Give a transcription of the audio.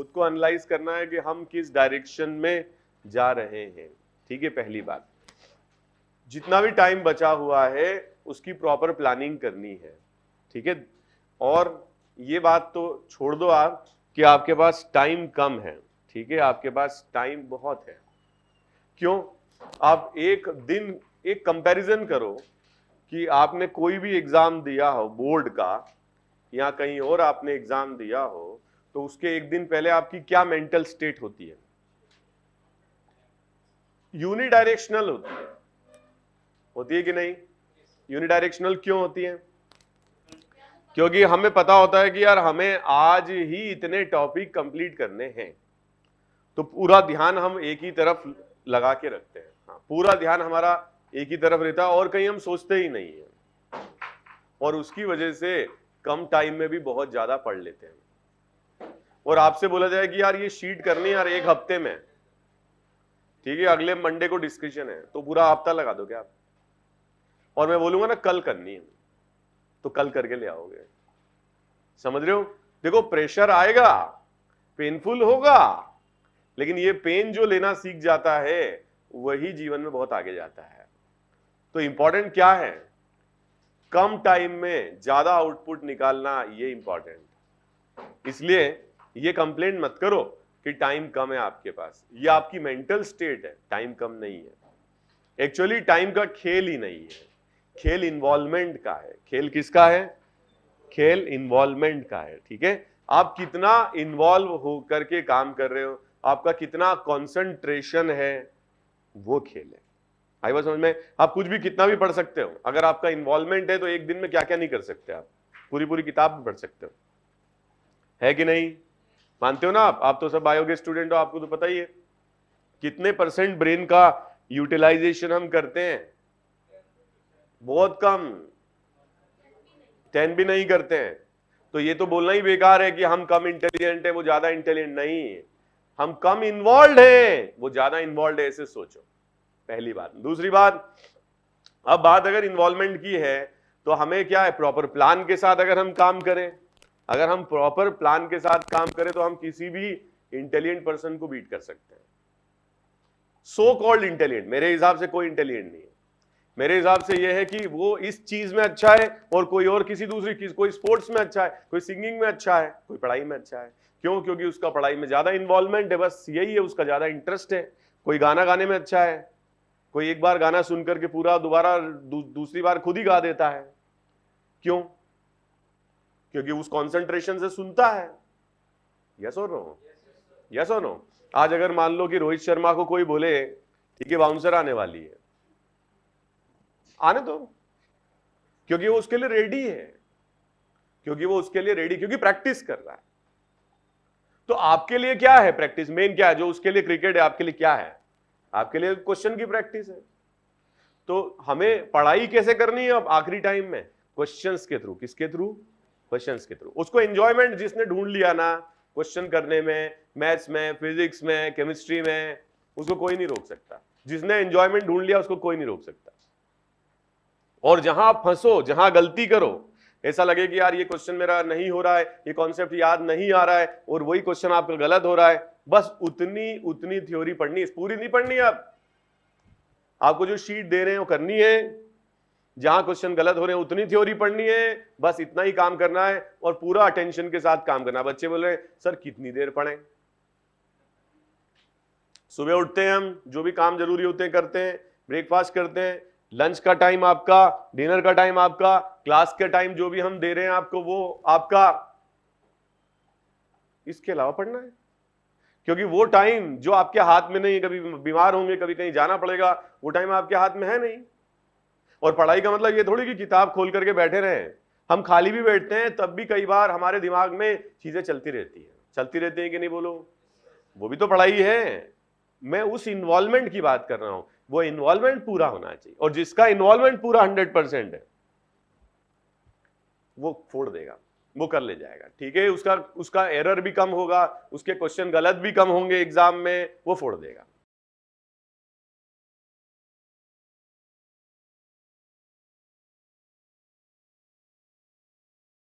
खुद को एनालाइज करना है कि हम किस डायरेक्शन में जा रहे हैं। ठीक है, पहली बात, जितना भी टाइम बचा हुआ है उसकी प्रॉपर प्लानिंग करनी है। ठीक है, और ये बात तो छोड़ दो आप कि आपके पास टाइम कम है। ठीक है, आपके पास टाइम बहुत है। क्यों? आप एक दिन एक कंपैरिजन करो कि आपने कोई भी एग्जाम दिया हो बोर्ड का या कहीं और आपने एग्जाम दिया हो, तो उसके एक दिन पहले आपकी क्या मेंटल स्टेट होती है? यूनिडायरेक्शनल होती है कि नहीं? यूनिडायरेक्शनल क्यों होती है? क्योंकि हमें पता होता है कि यार हमें आज ही इतने टॉपिक कंप्लीट करने हैं, तो पूरा ध्यान हम एक ही तरफ लगा के रखते हैं। हाँ, पूरा ध्यान हमारा एक ही तरफ रहता है और कहीं हम सोचते ही नहीं है, और उसकी वजह से कम टाइम में भी बहुत ज्यादा पढ़ लेते हैं। और आपसे बोला जाए कि यार ये शीट करनी है यार 1 हफ्ते में, ठीक है, अगले मंडे को डिस्कशन है, तो पूरा हफ्ता लगा दो क्या आप? और मैं बोलूंगा ना कल करनी है, तो कल करके ले आओगे। समझ रहे हो? देखो, प्रेशर आएगा, पेनफुल होगा, लेकिन ये पेन जो लेना सीख जाता है वही जीवन में बहुत आगे जाता है। तो इंपॉर्टेंट क्या है? कम टाइम में ज्यादा आउटपुट निकालना, ये इंपॉर्टेंट। इसलिए ये कंप्लेंट मत करो कि टाइम कम है आपके पास, ये आपकी मेंटल स्टेट है, टाइम कम नहीं है। एक्चुअली टाइम का खेल ही नहीं है, खेल इन्वॉल्वमेंट का है। खेल किसका है? खेल इन्वॉल्वमेंट का है। ठीक है, आप कितना इन्वॉल्व हो करके काम कर रहे हो, आपका कितना कंसंट्रेशन है, वो खेल है। आई बात समझ में? आप कुछ भी कितना भी पढ़ सकते हो, अगर आपका इन्वॉल्वमेंट है तो एक दिन में क्या क्या नहीं कर सकते आप, पूरी पूरी किताब पढ़ सकते हो, है कि नहीं? मानते हो ना आप तो सब बायो के स्टूडेंट हो, आपको तो पता ही है कितने % ब्रेन का यूटिलाइजेशन हम करते हैं। बहुत कम, 10 भी नहीं करते हैं। तो ये तो बोलना ही बेकार है कि हम कम इंटेलिजेंट है, वो ज्यादा इंटेलिजेंट नहीं है। हम कम इन्वॉल्व हैं, वो ज्यादा इन्वॉल्व है, ऐसे सोचो, पहली बात। दूसरी बात, अब बात अगर इन्वॉल्वमेंट की है तो हमें क्या है, प्रॉपर प्लान के साथ अगर हम काम करें, अगर हम प्रॉपर प्लान के साथ काम करें तो हम किसी भी इंटेलिजेंट पर्सन को बीट कर सकते हैं। सो कॉल्ड इंटेलिजेंट, मेरे हिसाब से कोई इंटेलिजेंट नहीं है। मेरे हिसाब से यह है कि वो इस चीज में अच्छा है और कोई और किसी दूसरी चीज, कोई स्पोर्ट्स में अच्छा है, कोई सिंगिंग में अच्छा है, कोई पढ़ाई में अच्छा है। क्यों? क्योंकि उसका पढ़ाई में ज्यादा इन्वॉल्वमेंट है, बस यही है, उसका ज्यादा इंटरेस्ट है। कोई गाना गाने में अच्छा है, कोई एक बार गाना सुन करके पूरा दोबारा दूसरी बार खुद ही गा देता है। क्यों? क्योंकि उस कॉन्सेंट्रेशन से सुनता है। यस और नो? यस और नो? आज अगर मान लो कि रोहित शर्मा को कोई बोले ठीक है बाउंसर आने वाली है, आने दो, क्योंकि वो उसके लिए रेडी है, क्योंकि प्रैक्टिस कर रहा है। तो आपके लिए क्या है प्रैक्टिस? मेन क्या है? जो उसके लिए क्रिकेट है, आपके लिए क्या है? आपके लिए क्वेश्चन की प्रैक्टिस है। तो हमें पढ़ाई कैसे करनी है अब आखिरी टाइम में? क्वेश्चंस के थ्रू। किसके थ्रू? क्वेश्चंस के थ्रू। उसको एंजॉयमेंट जिसने ढूंढ लिया ना क्वेश्चन करने में, मैथ्स में, फिजिक्स में, केमिस्ट्री में, उसको कोई नहीं रोक सकता। जिसने एंजॉयमेंट ढूंढ लिया उसको कोई नहीं रोक सकता। और जहां आप फंसो, जहां गलती करो, ऐसा लगे कि यार ये क्वेश्चन मेरा नहीं हो रहा है, ये कॉन्सेप्ट याद नहीं आ रहा है, और वही क्वेश्चन आपका गलत हो रहा है, बस उतनी थ्योरी पढ़नी है, पूरी नहीं पढ़नी है। आपको जो शीट दे रहे हैं वो करनी है, जहां क्वेश्चन गलत हो रहे हैं उतनी थ्योरी पढ़नी है, बस इतना ही काम करना है और पूरा अटेंशन के साथ काम करना है। बच्चे बोल रहे हैं सर कितनी देर पढ़ें? सुबह उठते हैं हम, जो भी काम जरूरी होते हैं करते हैं, ब्रेकफास्ट करते हैं, लंच का टाइम आपका, डिनर का टाइम आपका, क्लास का टाइम जो भी हम दे रहे हैं आपको वो आपका, इसके अलावा पढ़ना है। क्योंकि वो टाइम जो आपके हाथ में नहीं है, कभी बीमार होंगे, कभी कहीं जाना पड़ेगा, वो टाइम आपके हाथ में है नहीं। और पढ़ाई का मतलब ये थोड़ी कि किताब खोल करके बैठे रहे। हम खाली भी बैठते हैं तब भी कई बार हमारे दिमाग में चीजें चलती रहती हैं कि नहीं बोलो? वो भी तो पढ़ाई है। मैं उस इन्वॉल्वमेंट की बात कर रहा हूं, वो इन्वॉल्वमेंट पूरा होना चाहिए, और जिसका इन्वॉल्वमेंट पूरा 100% है वो फोड़ देगा, वो कर ले जाएगा। ठीक है, उसका एरर भी कम होगा, उसके क्वेश्चन गलत भी कम होंगे एग्जाम में, वो फोड़ देगा।